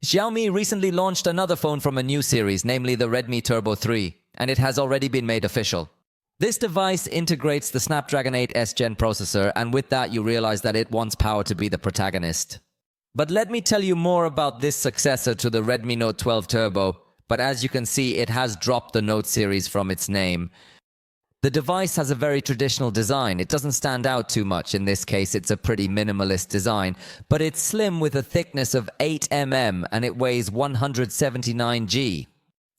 Xiaomi recently launched another phone from a new series, namely the Redmi Turbo 3, and it has already been made official. This device integrates the Snapdragon 8 Gen processor, and with that you realize that it wants power to be the protagonist. But let me tell you more about this successor to the Redmi Note 12 Turbo, but as you can see, it has dropped the Note series from its name. The device has a very traditional design. It doesn't stand out too much. In this case, it's a pretty minimalist design, but it's slim with a thickness of 8 mm and it weighs 179 g.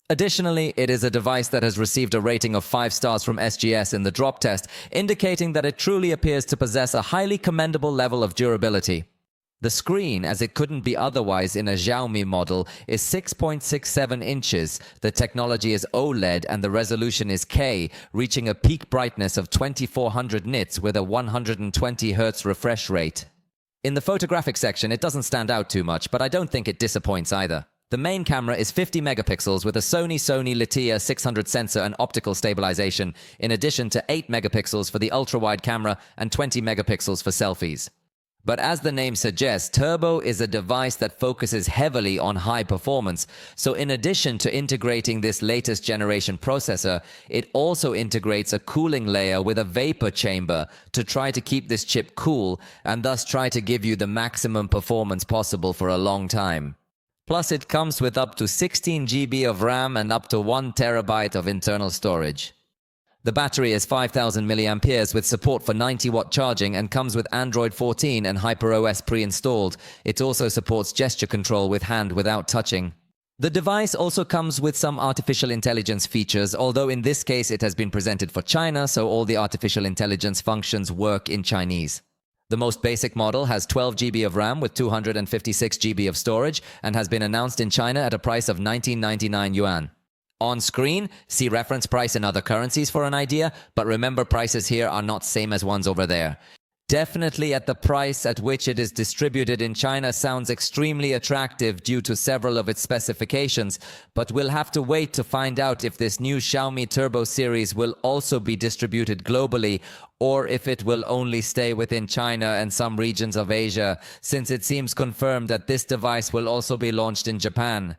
Additionally, it is a device that has received a rating of 5 stars from SGS in the drop test, indicating that it truly appears to possess a highly commendable level of durability. The screen, as it couldn't be otherwise in a Xiaomi model, is 6.67 inches, the technology is OLED and the resolution is K, reaching a peak brightness of 2400 nits with a 120 Hz refresh rate. In the photographic section, it doesn't stand out too much, but I don't think it disappoints either. The main camera is 50 megapixels with a Sony Latia 600 sensor and optical stabilization, in addition to 8 megapixels for the ultra-wide camera and 20 megapixels for selfies. But as the name suggests, Turbo is a device that focuses heavily on high performance, so in addition to integrating this latest generation processor, it also integrates a cooling layer with a vapor chamber to try to keep this chip cool and thus try to give you the maximum performance possible for a long time. Plus, it comes with up to 16 GB of RAM and up to 1 TB of internal storage. The battery is 5000 mAh with support for 90-watt charging and comes with Android 14 and HyperOS pre-installed. It also supports gesture control with hand without touching. The device also comes with some artificial intelligence features, although in this case it has been presented for China, so all the artificial intelligence functions work in Chinese. The most basic model has 12 GB of RAM with 256 GB of storage and has been announced in China at a price of 1999 yuan. On screen, see reference price in other currencies for an idea, but remember prices here are not same as ones over there. Definitely at the price at which it is distributed in China sounds extremely attractive due to several of its specifications, but we'll have to wait to find out if this new Xiaomi Turbo series will also be distributed globally or if it will only stay within China and some regions of Asia, since it seems confirmed that this device will also be launched in Japan.